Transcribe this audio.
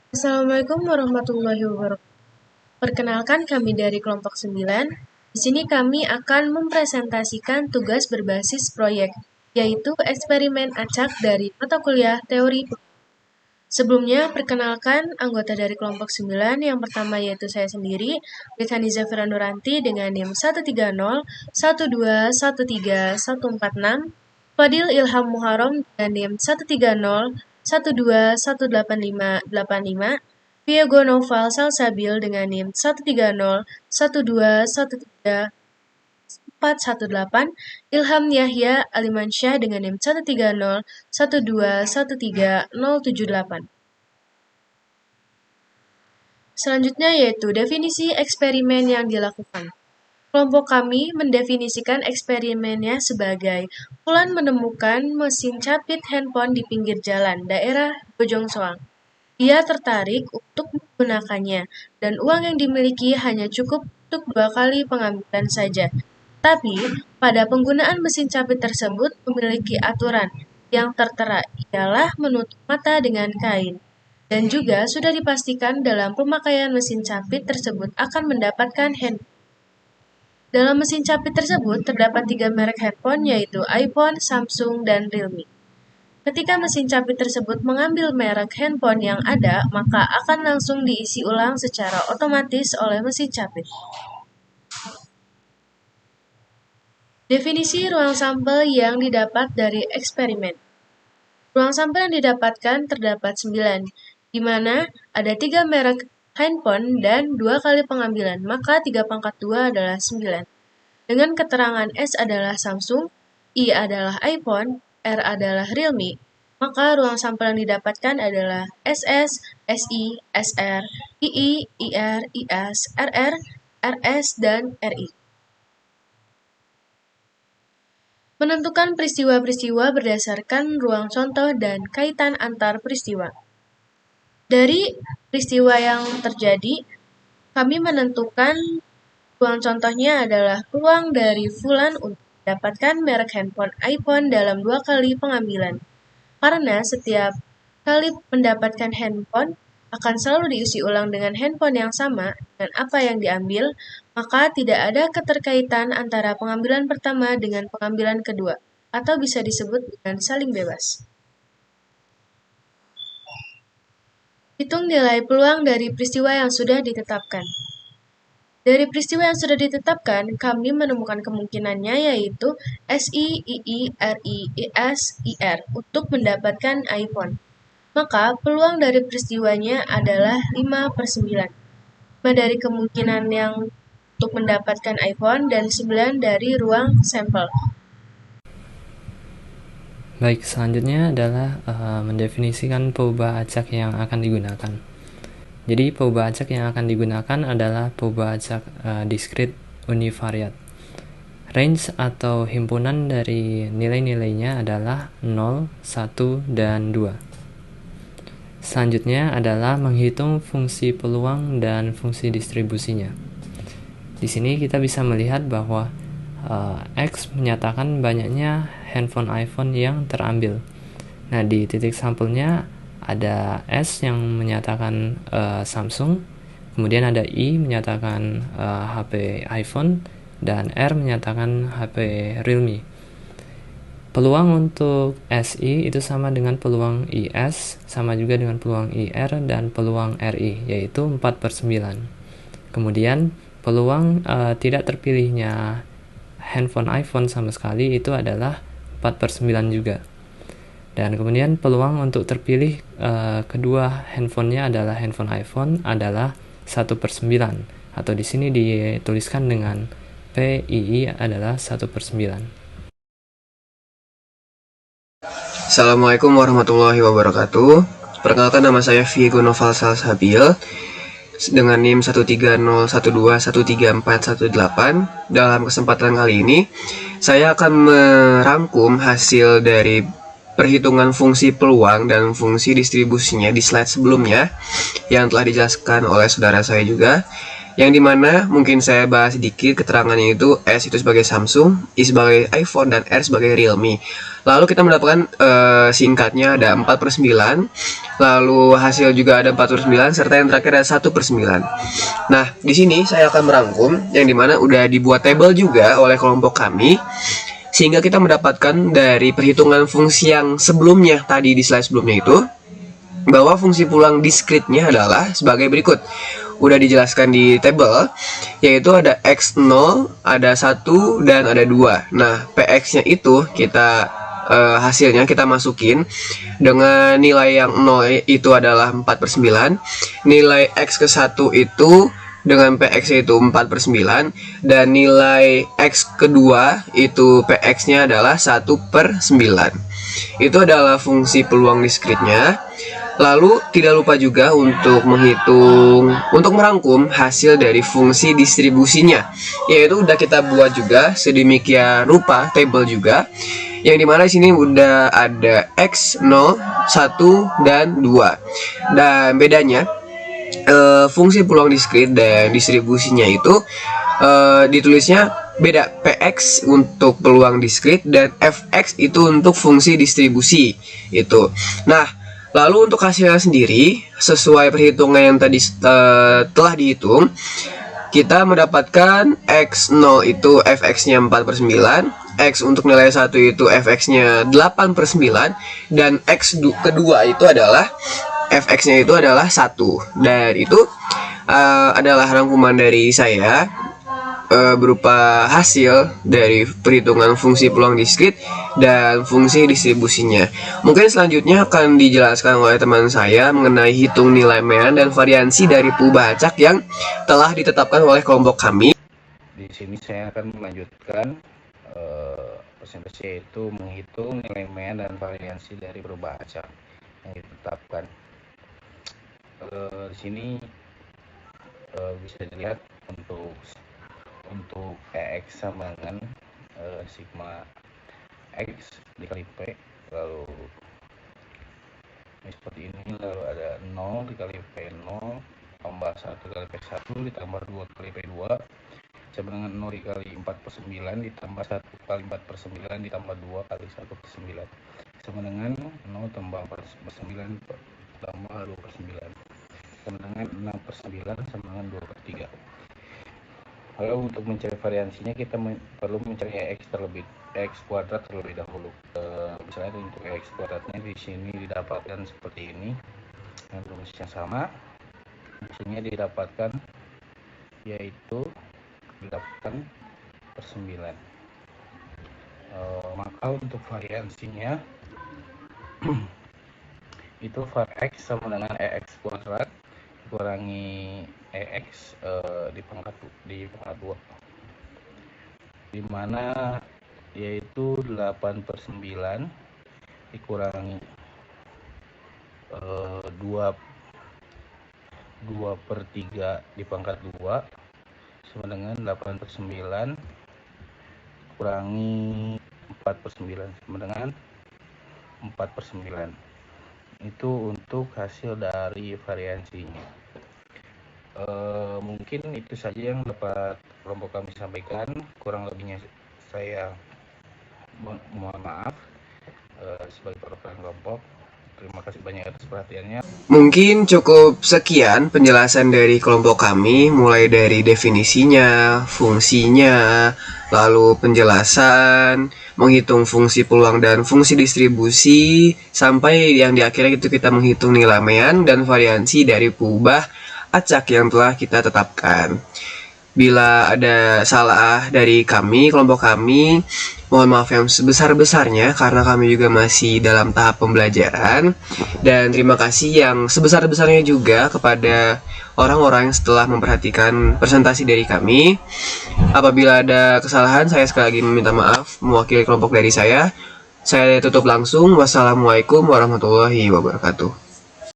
Assalamualaikum warahmatullahi wabarakatuh. Perkenalkan kami dari kelompok 9. Di sini kami akan mempresentasikan tugas berbasis proyek, yaitu eksperimen acak dari mata kuliah teori. Sebelumnya, perkenalkan anggota dari kelompok 9 yang pertama yaitu saya sendiri, Bethany Zafira Nuranti dengan NIM 130 12 13 146, Fadil Ilham Muharram dengan NIM 130 12 18585, Viego Noval Salsabil dengan NIM 130 12 13 418, Ilham Yahya Alimansyah dengan NIM 130 12 13078. Selanjutnya yaitu definisi eksperimen yang dilakukan. Kelompok kami mendefinisikan eksperimennya sebagai Fulan menemukan mesin capit handphone di pinggir jalan daerah Bojong Soang. Ia tertarik untuk menggunakannya dan uang yang dimiliki hanya cukup untuk 2 kali pengambilan saja. Tapi, pada penggunaan mesin capit tersebut memiliki aturan yang tertera ialah menutup mata dengan kain. Dan juga sudah dipastikan dalam pemakaian mesin capit tersebut akan mendapatkan handphone. Dalam mesin capit tersebut terdapat 3 merek handphone yaitu iPhone, Samsung, dan Realme. Ketika mesin capit tersebut mengambil merek handphone yang ada, maka akan langsung diisi ulang secara otomatis oleh mesin capit. Definisi ruang sampel yang didapat dari eksperimen. Ruang sampel yang didapatkan terdapat 9, di mana ada 3 merek handphone dan 2 kali pengambilan, maka 3 pangkat 2 adalah 9. Dengan keterangan S adalah Samsung, I adalah iPhone, R adalah Realme, maka ruang sampel yang didapatkan adalah SS, SI, SR, II, IR, IS, RR, RS, dan RI. Menentukan peristiwa-peristiwa berdasarkan ruang contoh dan kaitan antar peristiwa. Dari peristiwa yang terjadi, kami menentukan ruang contohnya adalah peluang dari Fulan untuk mendapatkan merek handphone iPhone dalam 2 kali pengambilan. Karena setiap kali mendapatkan handphone akan selalu diisi ulang dengan handphone yang sama dengan apa yang diambil, maka tidak ada keterkaitan antara pengambilan pertama dengan pengambilan kedua, atau bisa disebut dengan saling bebas. Hitung nilai peluang dari peristiwa yang sudah ditetapkan. Dari peristiwa yang sudah ditetapkan, kami menemukan kemungkinannya yaitu SI, II, RI, IS, IR untuk mendapatkan iPhone. Maka peluang dari peristiwanya adalah 5/9. 5 dari kemungkinan yang untuk mendapatkan iPhone dan 9 dari ruang sampel. Baik, selanjutnya adalah mendefinisikan peubah acak yang akan digunakan. Jadi peubah acak yang akan digunakan adalah peubah acak discrete univariat. Range atau himpunan dari nilai-nilainya adalah 0, 1, dan 2. Selanjutnya adalah menghitung fungsi peluang dan fungsi distribusinya. Di sini kita bisa melihat bahwa X menyatakan banyaknya handphone iPhone yang terambil. Nah, di titik sampelnya ada S yang menyatakan Samsung, kemudian ada I menyatakan HP iPhone, dan R menyatakan HP Realme. Peluang untuk SI itu sama dengan peluang IS, sama juga dengan peluang IR, dan peluang RI, yaitu 4/9. Kemudian peluang tidak terpilihnya handphone iPhone sama sekali itu adalah 4/9 juga. Dan kemudian peluang untuk terpilih kedua handphonenya adalah handphone iPhone adalah 1/9, atau di sini dituliskan dengan PII adalah 1/9. Assalamualaikum warahmatullahi wabarakatuh. Perkenalkan, nama saya Viego Noval Salsabil dengan NIM 13012134118. Dalam kesempatan kali ini, saya akan merangkum hasil dari perhitungan fungsi peluang dan fungsi distribusinya di slide sebelumnya yang telah dijelaskan oleh saudara saya juga, yang dimana mungkin saya bahas sedikit keterangannya itu S itu sebagai Samsung, I sebagai iPhone, dan R sebagai Realme. Lalu kita mendapatkan singkatnya ada 4/9, lalu hasil juga ada 4/9, serta yang terakhir ada 1/9. Nah, di sini saya akan merangkum yang dimana udah dibuat tabel juga oleh kelompok kami, sehingga kita mendapatkan dari perhitungan fungsi yang sebelumnya tadi di slide sebelumnya itu, bahwa fungsi peluang diskritnya adalah sebagai berikut. Udah dijelaskan di tabel, yaitu ada X0, ada 1, dan ada 2. Nah, PX-nya itu kita hasilnya kita masukin dengan nilai yang 0 itu adalah 4/9, nilai X ke 1 itu dengan PX itu 4/9, dan nilai X kedua itu PX-nya adalah 1/9. Itu adalah fungsi peluang diskritnya. Lalu tidak lupa juga untuk merangkum hasil dari fungsi distribusinya, yaitu udah kita buat juga sedemikian rupa tabel juga, yang dimana di sini udah ada X0, 1, dan 2. Dan bedanya fungsi peluang diskrit dan distribusinya itu ditulisnya beda. PX untuk peluang diskrit dan FX itu untuk fungsi distribusi itu. Nah, lalu untuk hasilnya sendiri, sesuai perhitungan yang tadi telah dihitung, kita mendapatkan X0 itu FX-nya 4/9, X untuk nilai 1 itu FX-nya 8/9, dan X kedua itu adalah FX-nya itu adalah 1. Dan itu adalah rangkuman dari saya berupa hasil dari perhitungan fungsi peluang diskrit dan fungsi distribusinya. Mungkin selanjutnya akan dijelaskan oleh teman saya mengenai hitung nilai mean dan variansi dari perubahan acak yang telah ditetapkan oleh kelompok kami. Di sini saya akan melanjutkan presentasi, yaitu menghitung nilai mean dan variansi dari perubahan acak yang ditetapkan. Di sini bisa dilihat untuk EX sama dengan sigma X dikali P, lalu ini seperti ini, lalu ada 0 dikali P0 tambah 1 kali P1 ditambah 2 kali P2 sama dengan 0 dikali 4/9 ditambah 1 kali 4/9 ditambah 2 kali 1/9 sama dengan 0 tambah 4/9 tambah 2/9 sama dengan 6/9 sama dengan 2/3. Lalu untuk mencari variansinya kita perlu mencari X kuadrat terlebih dahulu. Misalnya untuk X kuadratnya di sini didapatkan seperti ini dengan rumus yang sama. Hasilnya didapatkan yaitu 8/9. Maka untuk variansinya itu var X sama dengan EX kuadrat kurangi EX di pangkat 2, dimana yaitu 8/9 dikurangi 2/3 di pangkat 2 sama dengan 8/9 kurangi 4/9 sama dengan 4/9. Itu untuk hasil dari variansinya. Mungkin itu saja yang dapat kelompok kami sampaikan. Kurang lebihnya saya mohon maaf sebagai perwakilan kelompok. Terima kasih banyak atas perhatiannya. Mungkin cukup sekian penjelasan dari kelompok kami, mulai dari definisinya, fungsinya, lalu penjelasan, menghitung fungsi peluang dan fungsi distribusi, sampai yang di akhirnya itu kita menghitung nilai mean dan variansi dari perubahan acak yang telah kita tetapkan. Bila ada salah dari kami, kelompok kami, mohon maaf yang sebesar-besarnya karena kami juga masih dalam tahap pembelajaran. Dan terima kasih yang sebesar-besarnya juga kepada orang-orang yang setelah memperhatikan presentasi dari kami. Apabila ada kesalahan, saya sekali lagi meminta maaf mewakili kelompok dari saya. Saya tutup langsung. Wassalamualaikum warahmatullahi wabarakatuh.